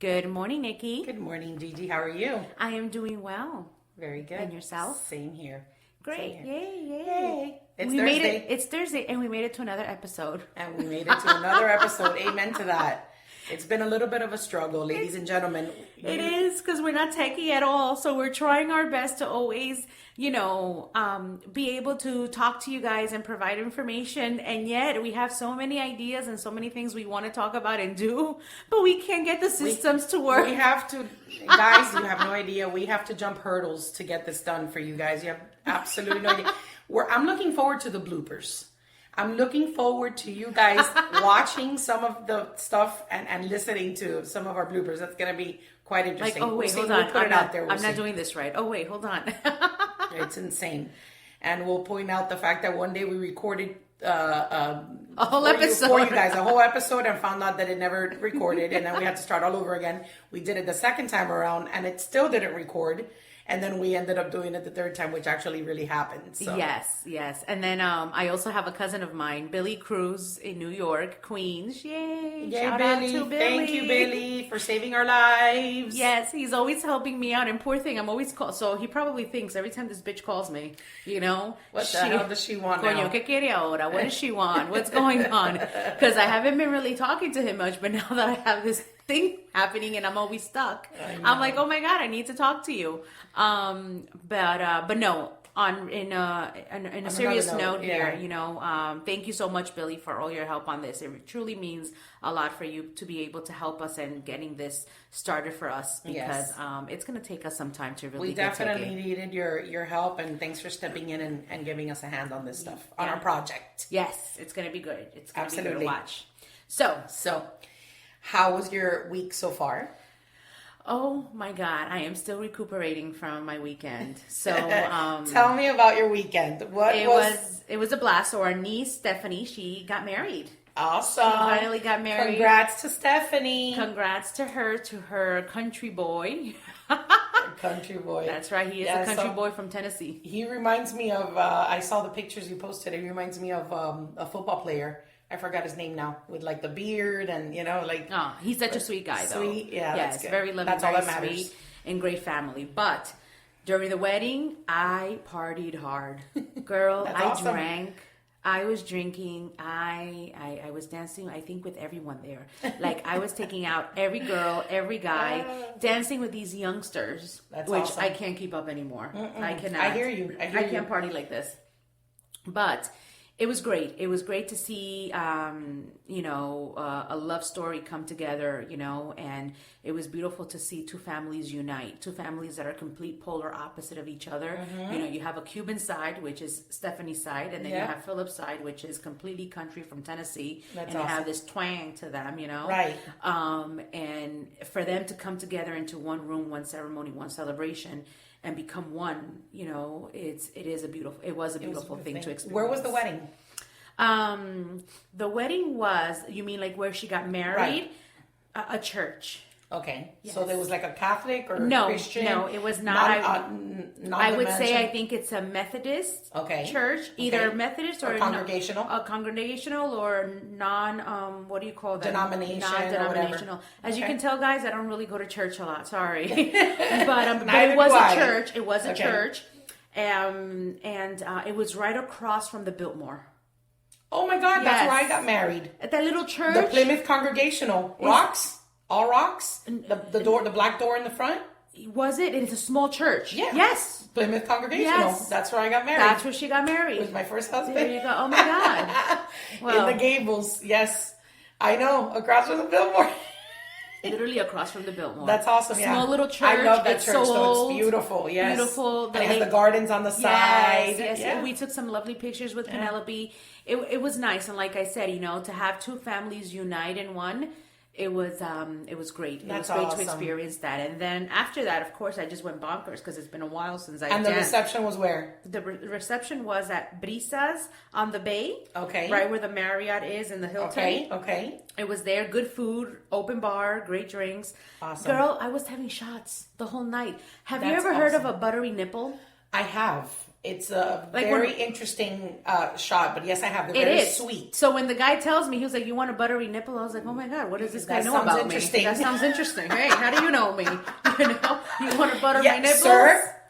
Good morning, Nikki. Good morning, Gigi. How are you? I am doing well. Very good. And yourself? Same here. Great. Same here. Yay. It's we Thursday. made it. It's Thursday, and we made it to another episode. And we made it to another episode. Amen to that. It's been a little bit of a struggle, ladies and gentlemen. It is, because we're not techie at all. So we're trying our best to always, be able to talk to you guys and provide information. And yet we have so many ideas and so many things we want to talk about and do, but we can't get the systems to work. We have to, guys, you have no idea. We have to jump hurdles to get this done for you guys. You have absolutely no idea. I'm looking forward to the bloopers. I'm looking forward to you guys watching some of the stuff and listening to some of our bloopers. That's going to be quite interesting. Like, oh, wait, hold on. I'm not doing this right. Oh, wait, hold on. It's insane. And we'll point out the fact that one day we recorded a whole episode for you guys, a whole episode, and found out that it never recorded. And then we had to start all over again. We did it the second time around, and it still didn't record. And then we ended up doing it the third time, which actually really happened. So. Yes. And then I also have a cousin of mine, Billy Cruz in New York, Queens. Yay! Shout out to Billy. Thank you, Billy, for saving our lives. Yes, he's always helping me out. And poor thing, I'm always called. So he probably thinks every time this bitch calls me, what the hell does she want now? Coño, ¿qué quiere ahora? What does she want? What's going on? Because I haven't been really talking to him much, but now that I have this thing happening and I'm always stuck, I'm like, oh my god, I need to talk to you. But no. In a serious note here, thank you so much, Billy, for all your help on this. It truly means a lot for you to be able to help us and getting this started for us, because it's going to take us some time to really. We definitely needed your help, and thanks for stepping in and giving us a hand on this stuff on our project. Yes, it's going to be good. It's going to be good to watch. So, how was your week so far? Oh my God, I am still recuperating from my weekend. So tell me about your weekend. It was a blast. So our niece Stephanie, she got married. Awesome. She finally got married. Congrats to Stephanie. Congrats to her country boy. Country boy. That's right. He is a country boy from Tennessee. He reminds me of, I saw the pictures you posted. He reminds me of a football player. I forgot his name now, with like the beard and Oh, he's such a sweet guy, though. Sweet, yeah, yes, that's good. Very loving, that's very all that matters. Sweet, and great family. But during the wedding, I partied hard, girl. Awesome. Drank. I was drinking. I was dancing. I think with everyone there. Like I was taking out every girl, every guy, dancing with these youngsters, which awesome. I can't keep up anymore. I cannot. I hear you. I can't party like this. But it was great. It was great to see, a love story come together, and it was beautiful to see two families unite, two families that are complete polar opposite of each other. Mm-hmm. You have a Cuban side, which is Stephanie's side, and then you have Philip's side, which is completely country from Tennessee. That's and awesome. They have this twang to them, Right. And for them to come together into one room, one ceremony, one celebration, and become one, it was a beautiful thing to experience. Where was the wedding? The wedding was, you mean like where she got married? Right. A church. Okay. Yes. So there was like a Catholic or Christian? No, it was not. I would say I mentioned? think it's a Methodist church, either Methodist or congregational, a congregational or non. What do you call that? Denomination. Non-denominational. As you can tell, guys, I don't really go to church a lot. Sorry, but it was a church. It was a church, and it was right across from the Biltmore. Oh my God, that's where I got married. At that little church, the Plymouth Congregational. Rocks. All rocks? The door, the black door in the front? Was it? It's a small church. Yeah. Yes. Plymouth Congregational. Yes. That's where I got married. That's where she got married. With my first husband. There you go. Oh my God. Well, in the Gables. Yes. I know. Across from the Biltmore. Literally across from the Biltmore. That's awesome. Small little church. I love that church. So it's beautiful. Yes. Beautiful. And it has the gardens on the side. Yes. Yeah. We took some lovely pictures with Penelope. It was nice. And like I said, to have two families unite in one, it was great. It was great awesome. to experience that. And then after that, of course, I just went bonkers because it's been a while since I And the reception was where? The reception was at Brisas on the bay. Okay. Right where the Marriott is in the Hilton. Okay. It was there. Good food, open bar, great drinks. Awesome. Girl, I was having shots the whole night. Have you ever heard of a buttery nipple? I have. It's a Like very interesting shot, but yes, I have. They're It very is sweet. So when the guy tells me, he was like, "You want a buttery nipple?" I was like, "Oh my god, what does this guy That know sounds about interesting. me? That sounds interesting. Hey, how do you know me? You want to butter my nipples,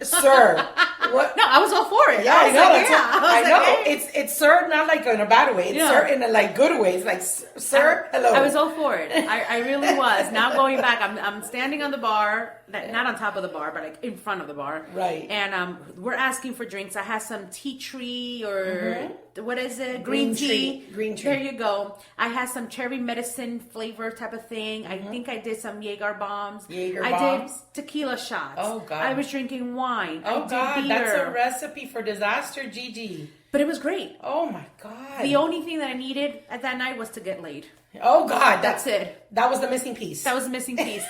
sir. What? No, I was all for it. Yeah, I I was know. like, I know. Hey. It's sir, not like in a bad way. It's sir in a like good way. It's like, sir, hello. I was all for it. I really was. Now going back, I'm standing on the bar, not on top of the bar, but like in front of the bar. Right. And we're asking for drinks. I had some tea tree or what is it? Green tea. Green tree. There you go. I had some cherry medicine flavor type of thing. I think I did some Jaeger bombs. I did tequila shots. Oh God. I was drinking wine. Oh I did God, beer. that's a recipe for disaster, Gigi. But it was great. Oh my God. The only thing that I needed at that night was to get laid. Oh God, That's it. That was the missing piece. That was the missing piece.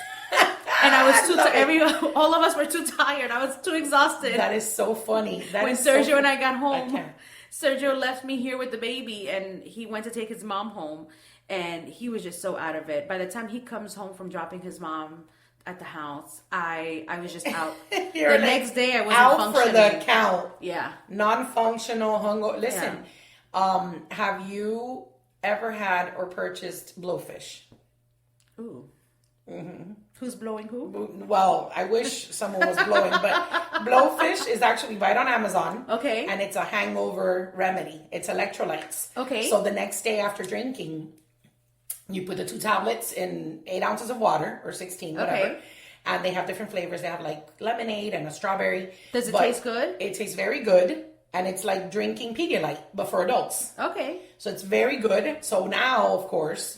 And I was all of us were too tired. I was too exhausted. That is so funny. When Sergio and I got home, Sergio left me here with the baby and he went to take his mom home and he was just so out of it. By the time he comes home from dropping his mom at the house, I was just out. The next day I wasn't out functioning. for the count. Yeah. Non-functional, hungover. Listen, have you ever had or purchased blowfish? Ooh. Mm-hmm. Who's blowing who? Well, I wish someone was blowing, but blowfish is actually right on Amazon. Okay. And it's a hangover remedy. It's electrolytes. Okay. So the next day after drinking, you put the 2 tablets in 8 ounces of water or 16, whatever. Okay. And they have different flavors. They have like lemonade and a strawberry. Does it taste good? It tastes very good. And it's like drinking Pedialyte, but for adults. Okay. So it's very good. So now, of course,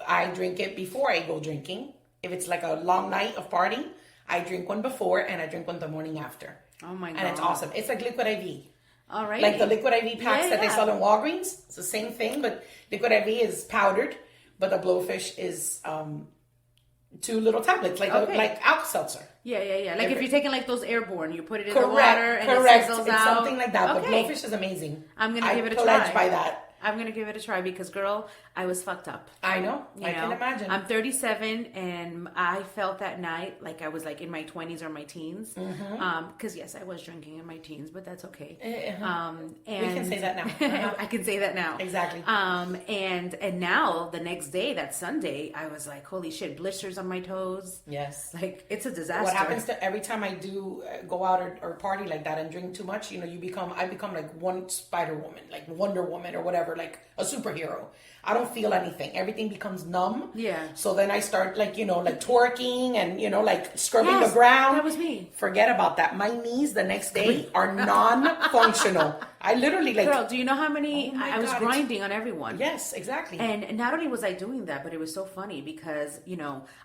I drink it before I go drinking. If it's like a long night of partying, I drink one before and I drink one the morning after. Oh my God. And it's awesome. It's like Liquid IV. All right. Like the Liquid IV packs that they sell in Walgreens. It's the same thing, but Liquid IV is powdered, but the blowfish is 2 little tablets, like Alka-Seltzer. Yeah. Like if you're taking like those airborne, you put it in the water and it sizzles it's out. something like that. Okay. But blowfish is amazing. I'm gonna give it a try. I pledge by that. I'm gonna give it a try because, girl, I was fucked up. I know. I can imagine. I'm 37, and I felt that night like I was like in my 20s or my teens. Because yes, I was drinking in my teens, but that's okay. And we can say that now. I can say that now. Exactly. And now the next day, that Sunday, I was like, holy shit, blisters on my toes. Yes. Like it's a disaster. What happens to every time I do go out or party like that and drink too much? I become like one Spider Woman, like Wonder Woman or whatever. Like a superhero. I don't feel anything. Everything becomes numb. Yeah. So then I start like twerking and like scrubbing the ground. That was me. Forget about that. My knees the next day are non-functional. I literally like. Girl, do you know how many I was God, grinding on everyone? Yes, exactly. And not only was I doing that, but it was so funny because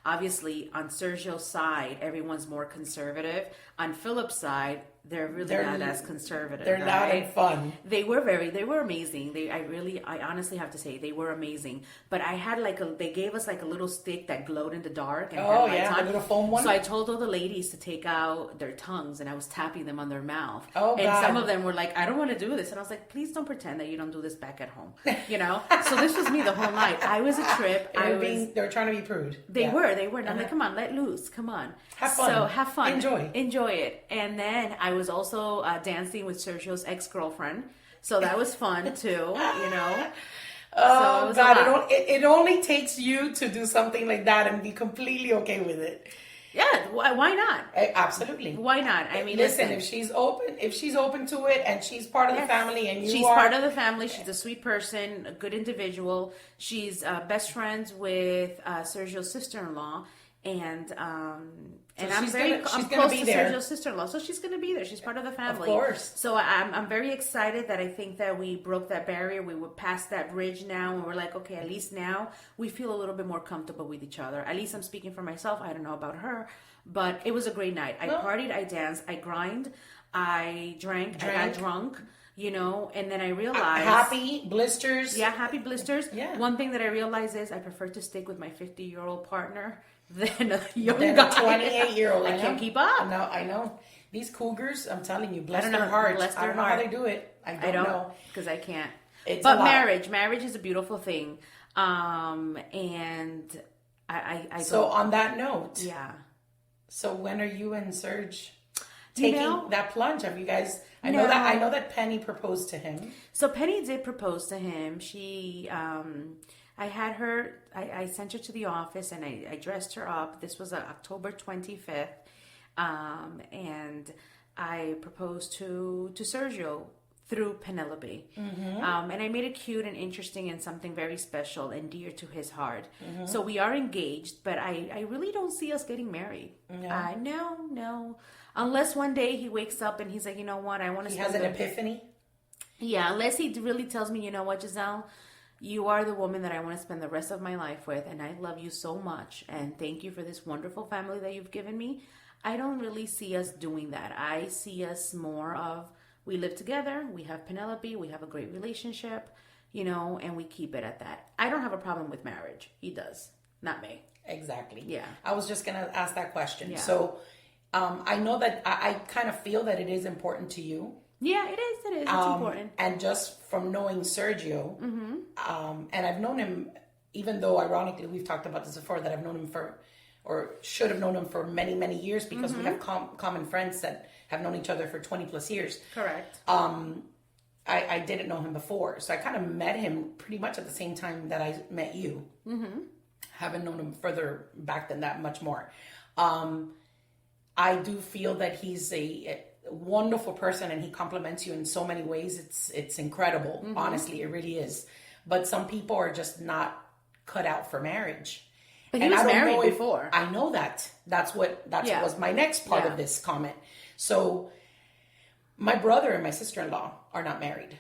obviously on Sergio's side, everyone's more conservative. On Philip's side, they're not as conservative. They're loud and fun. They were amazing. I honestly have to say they were amazing. But I had they gave us like a little stick that glowed in the dark and had lights on. The little foam one. So I told all the ladies to take out their tongues and I was tapping them on their mouth. Oh, and God. some of them were like, I don't want to do this. And I was like, please don't pretend that you don't do this back at home. So this was me the whole night. I was a trip. They were trying to be prude. They were. And I'm like, come on, let loose. Come on. Have fun. So have fun. Enjoy it. And then I was also dancing with Sergio's ex-girlfriend. So that was fun too, Oh, so God, it only takes you to do something like that and be completely okay with it. Yeah, why not? Absolutely. Why not? I mean, listen, if she's open to it and she's part of the family and she's part of the family, she's a sweet person, a good individual. She's best friends with Sergio's sister-in-law, and I'm close to Sergio's sister-in-law, so she's going to be there. She's part of the family, of course. So I'm very excited that I think that we broke that barrier. We were past that bridge now, and we're like, okay, at least now we feel a little bit more comfortable with each other. At least I'm speaking for myself. I don't know about her, but it was a great night. I partied, I danced, I grind, I drank. I got drunk. And then I realized... Happy blisters. Yeah, happy blisters. Yeah. One thing that I realized is I prefer to stick with my 50-year-old partner than a young guy. 28-year-old. I can't keep up. I know. These cougars, I'm telling you, bless their hearts. I don't know how they do it. I don't know. Because I can't. But marriage is a beautiful thing. And I So on that note... Yeah. So when are you and Serge... taking that plunge? Have you guys? I know that Penny proposed to him. So Penny did propose to him. She, I had her. I sent her to the office and I dressed her up. This was October 25th, and I proposed to Sergio through Penelope. And I made it cute and interesting and something very special and dear to his heart. So we are engaged, but I really don't see us getting married. No. Unless one day he wakes up and he's like, you know what, I want to. He has an epiphany. Yeah, unless he really tells me, you know what, Giselle, you are the woman that I want to spend the rest of my life with, and I love you so much, and thank you for this wonderful family that you've given me. I don't really see us doing that. I see us more of, we live together, we have Penelope, we have a great relationship, and we keep it at that. I don't have a problem with marriage. He does, not me. Exactly. Yeah. I was just going to ask that question. Yeah. So I know that I kind of feel that it is important to you. Yeah, it is. It's important. And just from knowing Sergio, and I've known him, even though ironically we've talked about this before, that I've known him or should have known him for many, many years because we have common friends that have known each other for 20 plus years. Correct. I didn't know him before. So I kind of met him pretty much at the same time that I met you. Haven't known him further back than that, much more. I do feel that he's a wonderful person and he compliments you in so many ways. It's incredible. Honestly, it really is. But some people are just not cut out for marriage. But he was married before. I know that. That's what was my next part of this comment. So my brother and my sister-in-law are not married.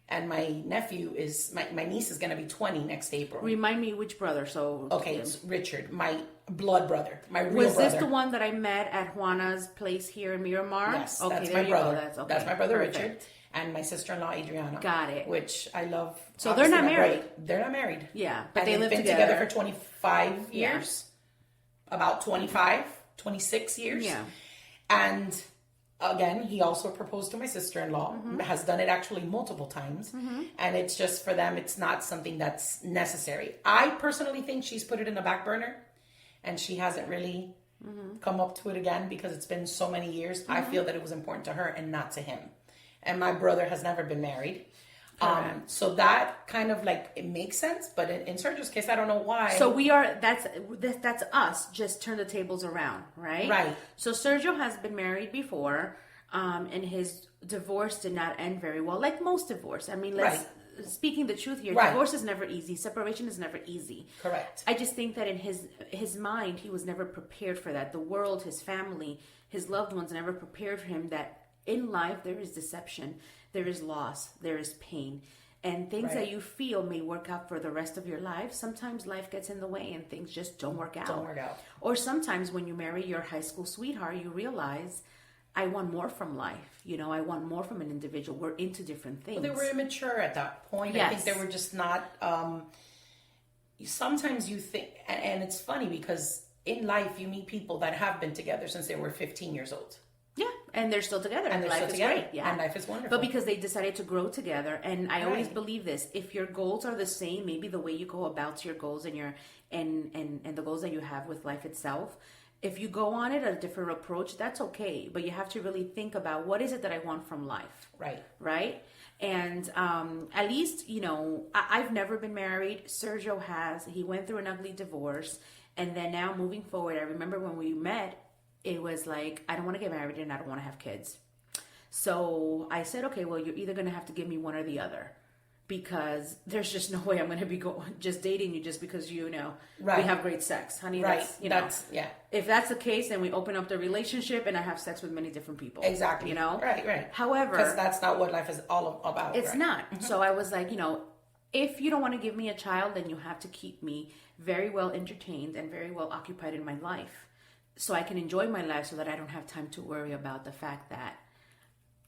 And my nephew my niece is going to be 20 next April. Remind me which brother. Okay, it's Richard, my blood brother, my real brother. Was this the one that I met at Juana's place here in Miramar? Yes, okay, that's my brother. That's my brother Perfect. Richard and my sister-in-law Adriana. Got it. Which I love. So they're not married. They're not married. Yeah, but and they've been together for 25 years. About 25, 26 years. Yeah. And again, he also proposed to my sister-in-law, has done it actually multiple times. And it's just for them, it's not something that's necessary. I personally think she's put it in the back burner and she hasn't really come up to it again because it's been so many years. I feel that it was important to her and not to him. And my brother has never been married. So that kind of it makes sense, but in Sergio's case, I don't know why. So that's us. Just turn the tables around, right? Right. So Sergio has been married before, and his divorce did not end very well, like most divorce. I mean, speaking the truth here, divorce is never easy. Separation is never easy. Correct. I just think that in his mind, he was never prepared for that. The world, his family, his loved ones never prepared for him that in life there is deception. There is loss, there is pain, and things that you feel may work out for the rest of your life. Sometimes life gets in the way and things just don't work out. Or sometimes when you marry your high school sweetheart, you realize, I want more from life. I want more from an individual. We're into different things. Well, they were immature at that point. Yes. I think they were just not. Sometimes you think, and it's funny because in life you meet people that have been together since they were 15 years old. Yeah, and they're still together. And life is great. Yeah, and life is wonderful. But because they decided to grow together, and I always believe this: if your goals are the same, maybe the way you go about your goals and your and the goals that you have with life itself, if you go on it a different approach, that's okay. But you have to really think about what is it that I want from life. Right. And at least I've never been married. Sergio has. He went through an ugly divorce, and then now moving forward, I remember when we met. It was like, I don't want to get married and I don't want to have kids. So I said, okay, well, you're either going to have to give me one or the other because there's just no way I'm going to be just dating you just because, we have great sex. Honey, that's if that's the case, then we open up the relationship and I have sex with many different people. Exactly. Right. However. Because that's not what life is all about. It's not. So I was like, if you don't want to give me a child, then you have to keep me very well entertained and very well occupied in my life. So I can enjoy my life so that I don't have time to worry about the fact that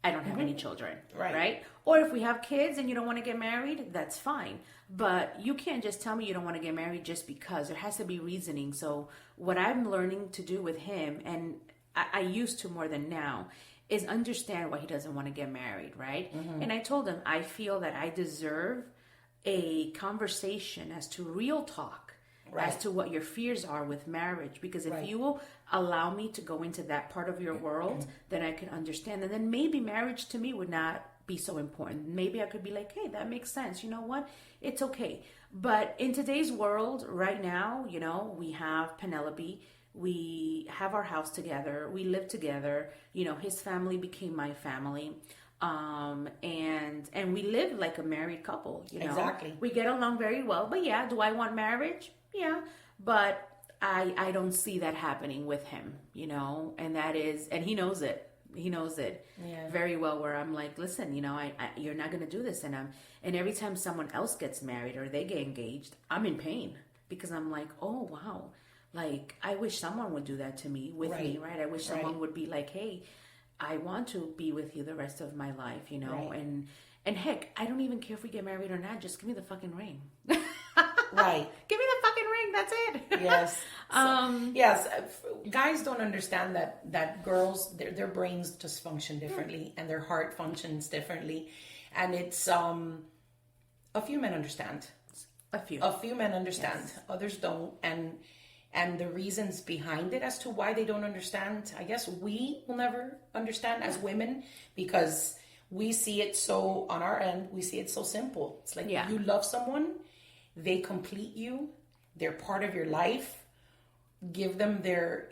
I don't have any children, right? Or if we have kids and you don't want to get married, that's fine. But you can't just tell me you don't want to get married just because. There has to be reasoning. So what I'm learning to do with him, and I used to more than now, is understand why he doesn't want to get married, right? And I told him, I feel that I deserve a conversation as to real talk as to what your fears are with marriage. Because if Right. you will allow me to go into that part of your world, then I can understand. And then maybe marriage to me would not be so important. Maybe I could be like, hey, that makes sense. You know what? It's okay. But in today's world right now, you know, we have Penelope. We have our house together. We live together. You know, his family became my family. And we live like a married couple, you know. Exactly. We get along very well. But yeah, do I want marriage? Yeah. But I don't see that happening with him, you know, and that is, and he knows it. He knows it very well, where I'm like, listen, you know, I you're not going to do this. And every time someone else gets married or they get engaged, I'm in pain because I'm like, oh, wow. Like, I wish someone would do that to me with me, right? I wish someone would be like, hey, I want to be with you the rest of my life, you know? Right. And heck, I don't even care if we get married or not. Just give me the fucking ring. Right. Give me the fucking ring. That's it. Yes. Yes. Guys don't understand that girls, their brains just function differently and their heart functions differently. And it's, a few men understand. A few. A few men understand. Yes. Others don't. And the reasons behind it as to why they don't understand, I guess we will never understand as women, because we see it so on our end, we see it so simple. It's like you love someone, they complete you, they're part of your life. Give them their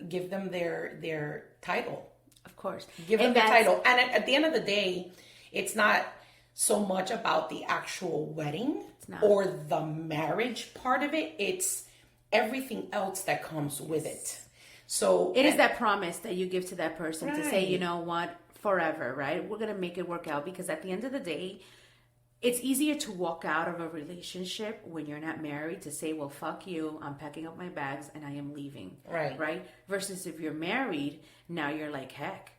title. Of course. Give them their title. And at the end of the day, it's not so much about the actual wedding or the marriage part of it. It's everything else that comes with it. So it is that promise that you give to that person to say, you know what, forever, right? We're going to make it work out, because at the end of the day, it's easier to walk out of a relationship when you're not married, to say, well, fuck you, I'm packing up my bags and I am leaving. Right? Versus if you're married, now you're like, heck,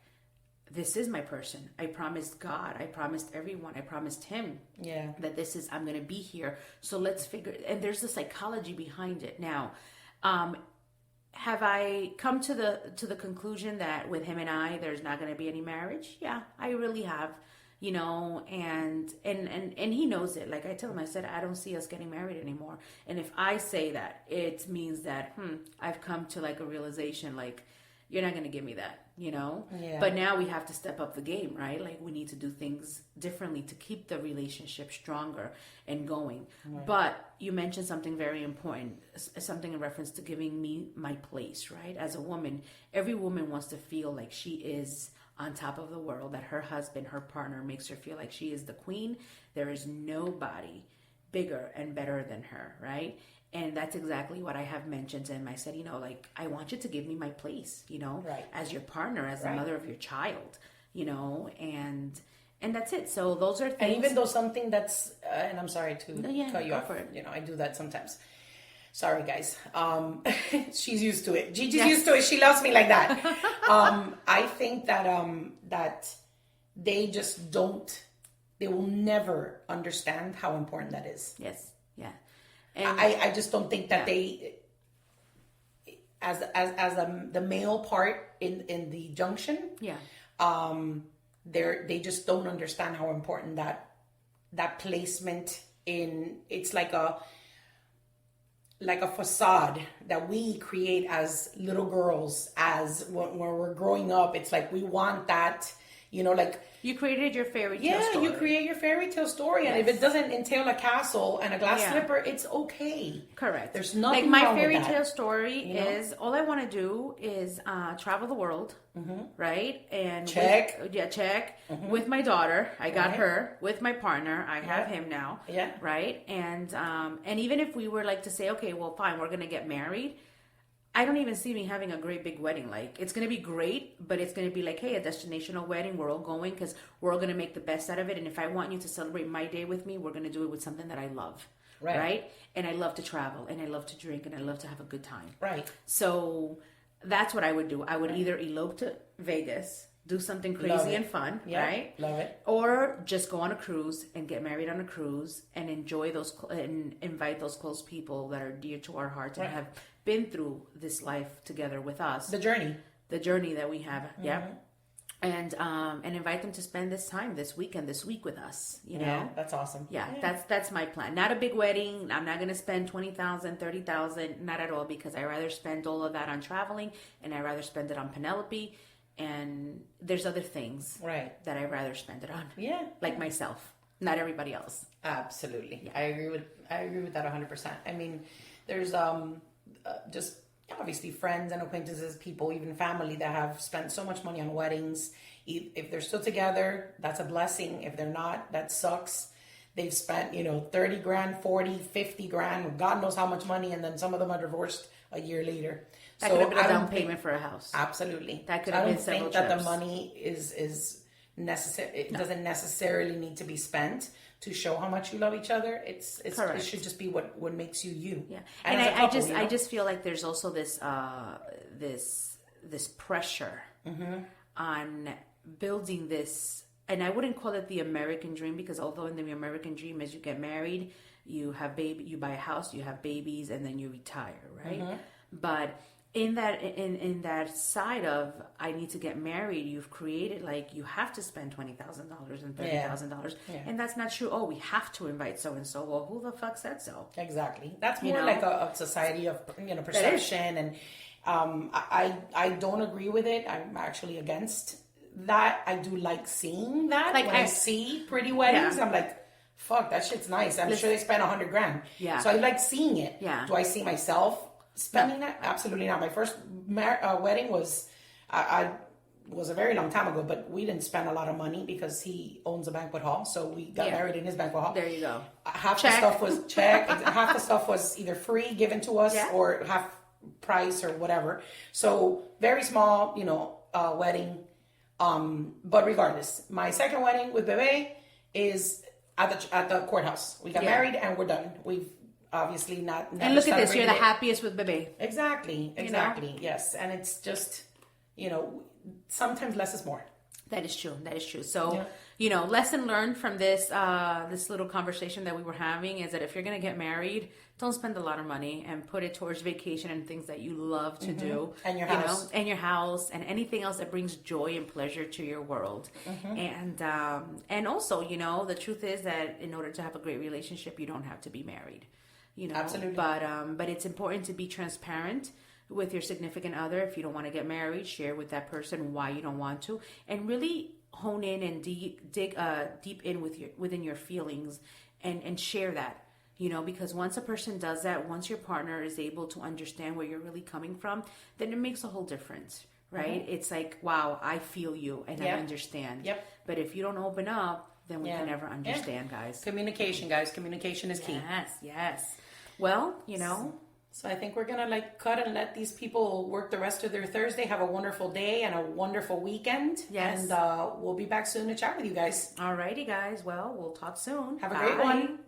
this is my person. I promised God. I promised everyone. I promised him that this is, I'm going to be here. So let's figure, and there's the psychology behind it. Now, have I come to the conclusion that with him and I, there's not going to be any marriage? Yeah, I really have, you know, and he knows it. Like I tell him, I said, I don't see us getting married anymore. And if I say that, it means that, I've come to like a realization, like, you're not going to give me that, you know? But now we have to step up the game, right? Like, we need to do things differently to keep the relationship stronger and going. But you mentioned something very important, something in reference to giving me my place, right? As a woman, every woman wants to feel like she is on top of the world, that her husband, her partner makes her feel like she is the queen. There is nobody bigger and better than her, right? And that's exactly what I have mentioned to him. I said, you know, like, I want you to give me my place, you know, as your partner, as the mother of your child, you know, and that's it. So those are things. And even though something that's, and I'm sorry to cut you off, for it. You know, I do that sometimes. Sorry, guys. She's used to it. Gigi's used to it. She loves me like that. I think that they just don't, they will never understand how important that is. Yes. Yeah. And I just don't think that they, as the male part in the junction, they just don't understand how important that placement in, it's like a facade that we create as little girls, as when we're growing up. It's like we want that, you know, like, you created your fairy tale story. You create your fairy tale story. And if it doesn't entail a castle and a glass slipper, it's okay. Correct. There's nothing like my wrong fairy with that. tale story is, all I want to do is travel the world, right? And check. With my daughter, I got her. With my partner, I have him now. Yeah. Right? And even if we were like to say, okay, well, fine, we're going to get married, I don't even see me having a great big wedding. Like, it's going to be great, but it's going to be like, hey, a destinational wedding. We're all going because we're all going to make the best out of it. And if I want you to celebrate my day with me, we're going to do it with something that I love. Right? And I love to travel, and I love to drink, and I love to have a good time. Right. So that's what I would do. I would either elope to Vegas, do something crazy and fun, right? Love it. Or just go on a cruise and get married on a cruise and enjoy those and invite those close people that are dear to our hearts and have been through this life together with us. The journey that we have. and invite them to spend this week with us, you know. Yeah, that's awesome. Yeah, that's my plan. Not a big wedding. I'm not going to spend 20,000, 30,000, not at all, because I rather spend all of that on traveling, and I rather spend it on Penelope, and there's other things that I rather spend it on. Yeah. Like myself, not everybody else. Absolutely. Yeah. I agree with that 100%. I mean, there's just obviously friends and acquaintances, people, even family that have spent so much money on weddings. If they're still together, that's a blessing. If they're not, that sucks. They've spent, 30 grand, 40, 50 grand, God knows how much money. And then some of them are divorced a year later. That could have been a down payment for a house. Absolutely. That could have been several trips. I don't think that the money is necessary. It doesn't necessarily need to be spent to show how much you love each other. It should just be what makes you you. Yeah, and I just feel like there's also this this pressure on building this, and I wouldn't call it the American dream, because although in the American dream is you get married, you buy a house, you have babies, and then you retire, right? But in that side of I need to get married, you've created like you have to spend $20,000 and $30,000, and that's not true. Oh, we have to invite so and so. Well, who the fuck said so? Exactly. That's more like a society of perception, and I don't agree with it. I'm actually against that. I do like seeing that. Like when I see pretty weddings, I'm like, fuck, that shit's nice. I'm sure they spent 100 grand. Yeah. So I like seeing it. Yeah. Do I see myself spending that? Absolutely not. My first wedding was, I was a very long time ago, but we didn't spend a lot of money because he owns a banquet hall, so we got married in his banquet hall. There you go. Half the stuff was half the stuff was either free given to us or half price or whatever. So very small, wedding. But regardless, my second wedding with Bebe is at the courthouse. We got married and we're done. We've obviously not. And look at this, you're the happiest with Bebe. Exactly. Yes, and it's just, sometimes less is more. That is true. So, lesson learned from this this little conversation that we were having is that if you're going to get married, don't spend a lot of money and put it towards vacation and things that you love to do. And your house. And your house and anything else that brings joy and pleasure to your world. And also, the truth is that in order to have a great relationship, you don't have to be married. Absolutely. But it's important to be transparent with your significant other. If you don't want to get married, share with that person why you don't want to, and really hone in and dig deep in within your feelings and share that, because once a person does that, once your partner is able to understand where you're really coming from, then it makes a whole difference, right? It's like, wow, I feel you and I understand. Yep. But if you don't open up, then we can never understand, guys. Communication, guys. Communication is key. Yes. Well, So I think we're going to cut and let these people work the rest of their Thursday. Have a wonderful day and a wonderful weekend. Yes. And we'll be back soon to chat with you guys. Alrighty, guys. Well, we'll talk soon. Have a great one.